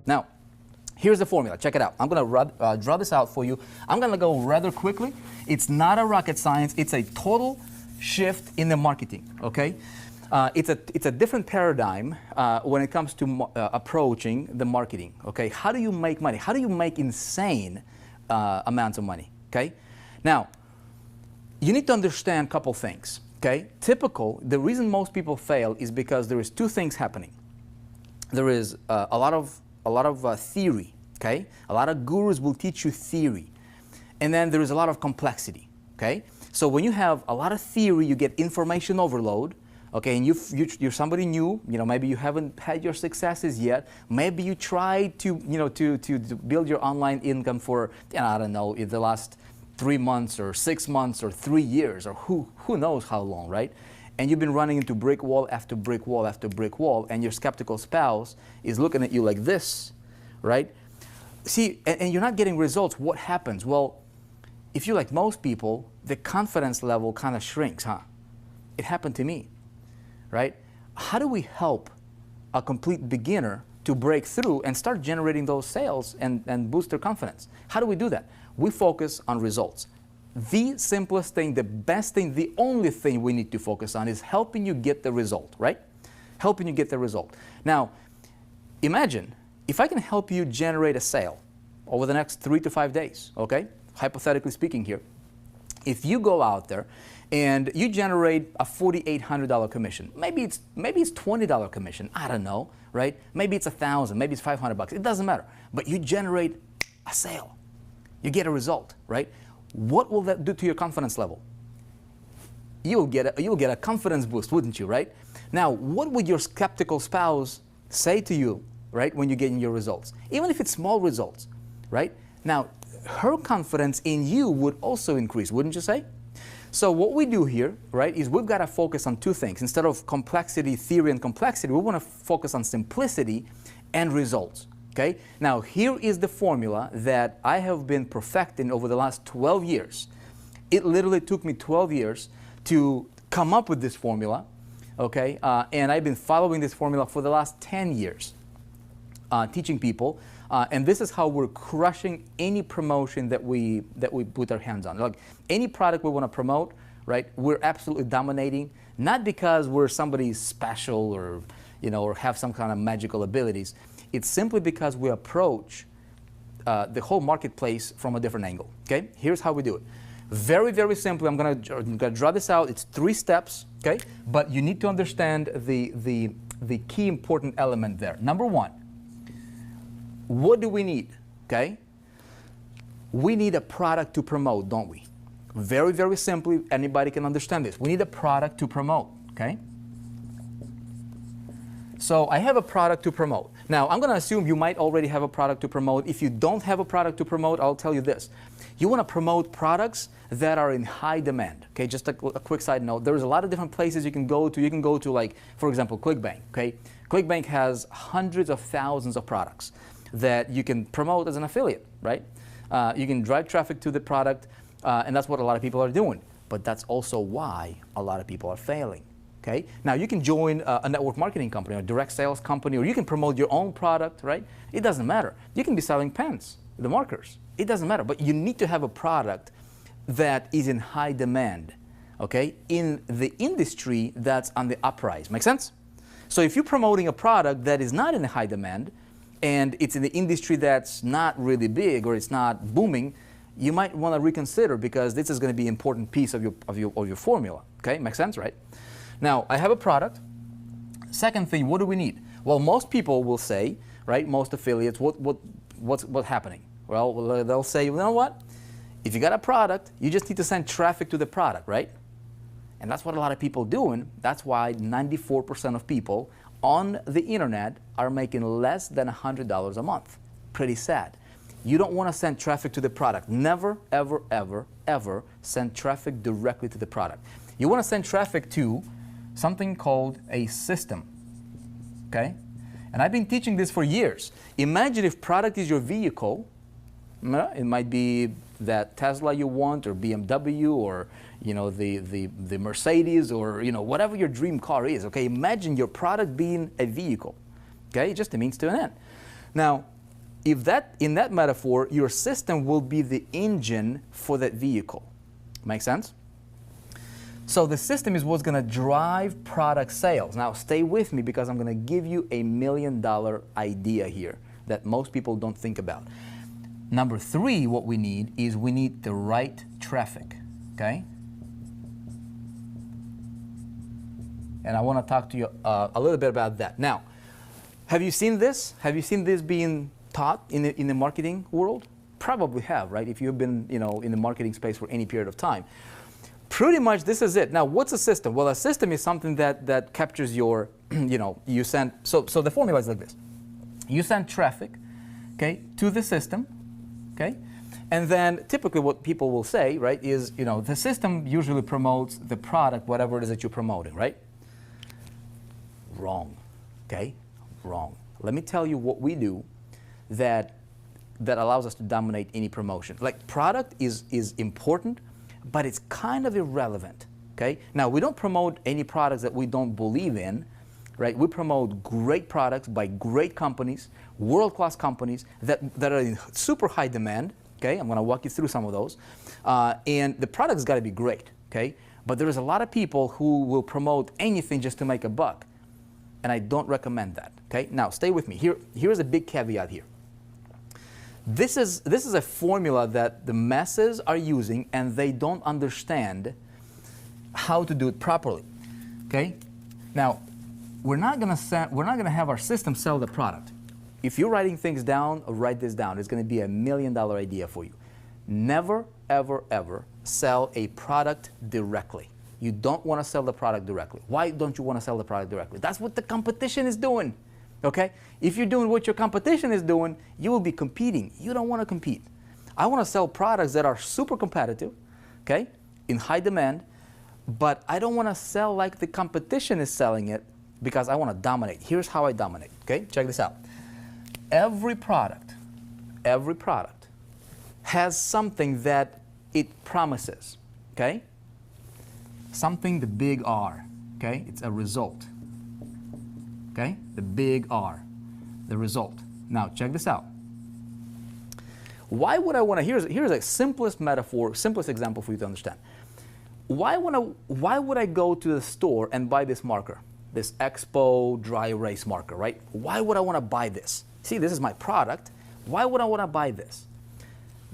Now, here's the formula. Check it out. I'm going to draw this out for you. I'm going to go rather quickly. It's not a rocket science. It's a total shift in the marketing, okay? It's a different paradigm when it comes to approaching the marketing, okay? How do you make money? How do you make insane amounts of money, okay? Now, you need to understand a couple things, okay? The reason most people fail is because there is two things happening. There is a lot of theory, okay? A lot of gurus will teach you theory. And then there is a lot of complexity, okay? So when you have a lot of theory, you get information overload, okay? And you're somebody new, maybe you haven't had your successes yet. Maybe you tried to build your online income for, I don't know, in the last 3 months or 6 months or 3 years or who knows how long, right? And you've been running into brick wall after brick wall after brick wall, and your skeptical spouse is looking at you like this, right? See, and you're not getting results. What happens? Well, if you're like most people, the confidence level kind of shrinks, huh? It happened to me, right? How do we help a complete beginner to break through and start generating those sales and boost their confidence? How do we do that? We focus on results. The simplest thing, the best thing, the only thing we need to focus on is helping you get the result, right? Helping you get the result. Now, imagine if I can help you generate a sale over the next 3 to 5 days, okay? Hypothetically speaking here. If you go out there and you generate a $4,800 commission, maybe it's $20 commission, I don't know, right? Maybe it's $1,000, maybe it's $500, it doesn't matter. But you generate a sale, you get a result, right? What will that do to your confidence level? You'll get a confidence boost, wouldn't you, right? Now, what would your skeptical spouse say to you, right, when you're getting your results? Even if it's small results, right? Now, her confidence in you would also increase, wouldn't you say? So what we do here, right, is we've got to focus on two things. Instead of complexity, theory, and complexity, we want to focus on simplicity and results. Okay? Now, here is the formula that I have been perfecting over the last 12 years. It literally took me 12 years to come up with this formula, okay? And I've been following this formula for the last 10 years, teaching people. And this is how we're crushing any promotion that we put our hands on. Like any product we want to promote, right? We're absolutely dominating, not because we're somebody special or, or have some kind of magical abilities. It's simply because we approach the whole marketplace from a different angle, okay? Here's how we do it. Very, very simply, I'm gonna draw this out. It's 3 steps, okay? But you need to understand the key important element there. Number 1, what do we need, okay? We need a product to promote, don't we? Very, very simply, anybody can understand this. We need a product to promote, okay? So I have a product to promote. Now, I'm going to assume you might already have a product to promote. If you don't have a product to promote, I'll tell you this. You want to promote products that are in high demand. Okay, just a quick side note. There's a lot of different places you can go to. You can go to, like, for example, ClickBank. Okay, ClickBank has hundreds of thousands of products that you can promote as an affiliate, right? You can drive traffic to the product, and that's what a lot of people are doing. But that's also why a lot of people are failing. Okay? Now, you can join a network marketing company or a direct sales company, or you can promote your own product, right? It doesn't matter. You can be selling pens, the markers. It doesn't matter. But you need to have a product that is in high demand, okay, in the industry that's on the uprise. Make sense? So if you're promoting a product that is not in high demand and it's in the industry that's not really big or it's not booming, you might want to reconsider, because this is going to be an important piece of your formula. Okay? Make sense, right? Now, I have a product. Second thing, what do we need? Well, most people will say, right, most affiliates, what's happening? Well, they'll say, you know what? If you got a product, you just need to send traffic to the product, right? And that's what a lot of people are doing. That's why 94% of people on the internet are making less than $100 a month. Pretty sad. You don't want to send traffic to the product. Never, ever, ever, ever send traffic directly to the product. You want to send traffic to something called a system, okay? And I've been teaching this for years. Imagine if product is your vehicle. It might be that Tesla you want, or BMW, or the Mercedes, or whatever your dream car is. Okay, imagine your product being a vehicle. Okay, just a means to an end. Now, if that, in that metaphor, your system will be the engine for that vehicle. Make sense? So the system is what's going to drive product sales. Now stay with me because I'm going to give you a $1 million idea here that most people don't think about. Number 3, what we need is we need the right traffic, okay? And I want to talk to you a little bit about that. Now, have you seen this? Have you seen this being taught in the marketing world? Probably have, right? If you've been, in the marketing space for any period of time. Pretty much this is it. Now, what's a system? Well, a system is something that captures your, you send, so the formula is like this. You send traffic, okay, to the system, okay? And then typically what people will say, right, is, the system usually promotes the product, whatever it is that you're promoting, right? Wrong, okay? Wrong. Let me tell you what we do that allows us to dominate any promotion. Like, product is important, but it's kind of irrelevant, okay? Now, we don't promote any products that we don't believe in, right? We promote great products by great companies, world-class companies that are in super high demand, okay? I'm gonna walk you through some of those. And the product's gotta be great, okay? But there is a lot of people who will promote anything just to make a buck, and I don't recommend that, okay? Now, stay with me. Here's a big caveat here. This is a formula that the masses are using and they don't understand how to do it properly. Okay? Now, we're not gonna have our system sell the product. If you're writing things down, write this down. It's gonna be a $1 million idea for you. Never, ever, ever sell a product directly. You don't want to sell the product directly. Why don't you want to sell the product directly? That's what the competition is doing. Okay? If you're doing what your competition is doing, you will be competing. You don't want to compete. I want to sell products that are super competitive, okay, in high demand, but I don't want to sell like the competition is selling it because I want to dominate. Here's how I dominate, okay? Check this out. Every product has something that it promises, okay? Something, the big R, okay? It's a result. Okay, the big R, the result. Now, check this out. Why would I want to, here's a simplest metaphor, simplest example for you to understand. Why would I go to the store and buy this marker, this Expo dry erase marker, right? Why would I want to buy this? See, this is my product. Why would I want to buy this?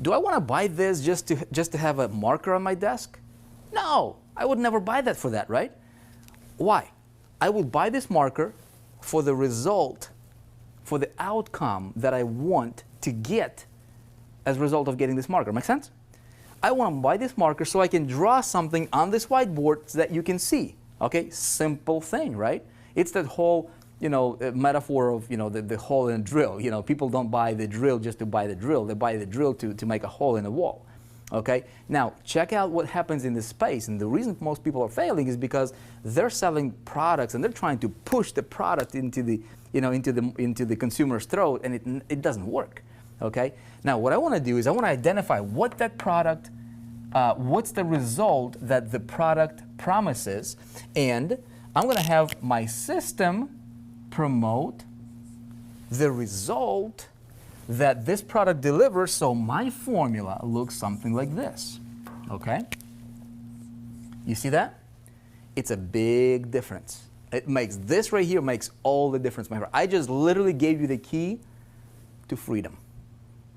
Do I want to buy this just to have a marker on my desk? No, I would never buy that for that, right? Why? I would buy this marker for the result, for the outcome that I want to get as a result of getting this marker. Make sense? I want to buy this marker so I can draw something on this whiteboard so that you can see. Okay, simple thing, right? It's that whole, metaphor of, the hole in a drill. People don't buy the drill just to buy the drill. They buy the drill to make a hole in a wall. Okay, now check out what happens in this space, and the reason most people are failing is because they're selling products and they're trying to push the product into the into the consumer's throat, and it doesn't work. Okay, now what I want to do is I want to identify what that product, what's the result that the product promises, and I'm going to have my system promote the result that this product delivers, so my formula looks something like this, okay? You see that? It's a big difference. It makes, this right here makes all the difference, my friend. I just literally gave you the key to freedom,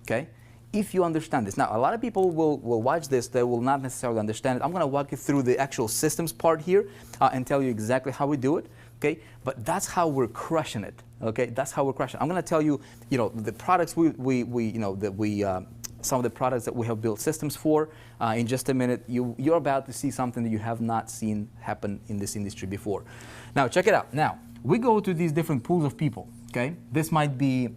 okay? If you understand this. Now, a lot of people will watch this, they will not necessarily understand it. I'm gonna walk you through the actual systems part here and tell you exactly how we do it, okay? But that's how we're crushing it. Okay, that's how we're crushing. I'm going to tell you, the products some of the products that we have built systems for. In just a minute, you're about to see something that you have not seen happen in this industry before. Now, check it out. Now, we go to these different pools of people. Okay, this might be,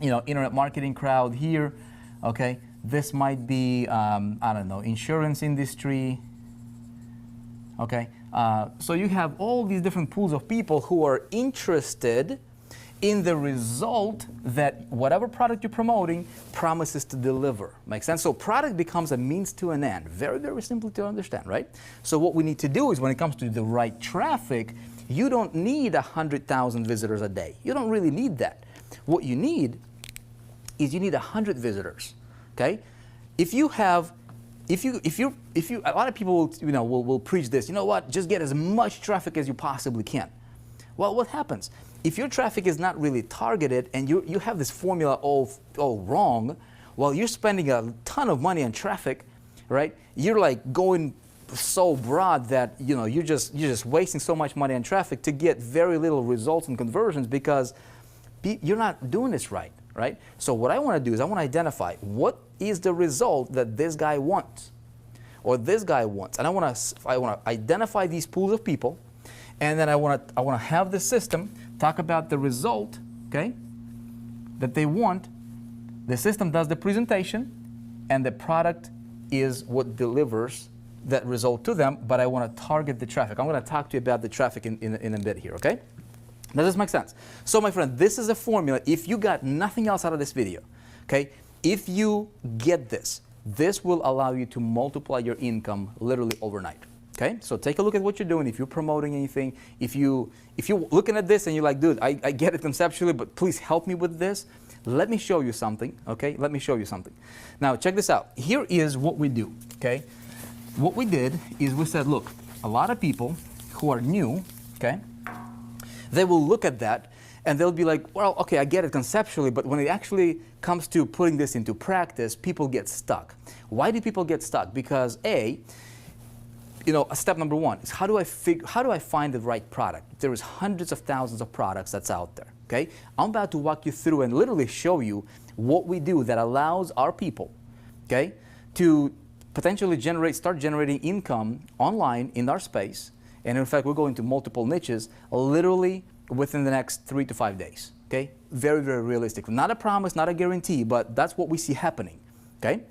internet marketing crowd here. Okay, this might be, I don't know, insurance industry. Okay, so you have all these different pools of people who are interested in the result that whatever product you're promoting promises to deliver. Make sense? So product becomes a means to an end. Very, very simple to understand, right? So what we need to do is when it comes to the right traffic, you don't need 100,000 visitors a day. You don't really need that. What you need is you need 100 visitors. Okay, if you have, if you, a lot of people will, will preach this. You know what? Just get as much traffic as you possibly can. Well, what happens if your traffic is not really targeted and you have this formula all wrong? Well, you're spending a ton of money on traffic, right? You're like going so broad that you're just wasting so much money on traffic to get very little results and conversions because you're not doing this right, right? So what I want to do is I want to identify what is the result that this guy wants or this guy wants, and I want to identify these pools of people, and then I want to have the system talk about the result, okay, that they want. The system does the presentation, and the product is what delivers that result to them, but I want to target the traffic. I'm going to talk to you about the traffic in a bit here, okay? Does this make sense? So my friend, this is a formula. If you got nothing else out of this video, okay, if you get this, this will allow you to multiply your income literally overnight. Okay, so take a look at what you're doing. If you're promoting anything, if you're looking at this and you're like, dude, I get it conceptually, but please help me with this. Let me show you something. Okay, let me show you something. Now check this out. Here is what we do. Okay, what we did is we said, look, a lot of people who are new, okay, they will look at that and they'll be like, well, okay, I get it conceptually, but when it actually comes to putting this into practice, people get stuck. Why do people get stuck? Because step number one is how do I find the right product? There is hundreds of thousands of products that's out there. Okay, I'm about to walk you through and literally show you what we do that allows our people, okay, to potentially start generating income online in our space. And in fact, we're going to multiple niches literally within the next 3 to 5 days. Okay, very, very realistic. Not a promise, not a guarantee, but that's what we see happening. Okay.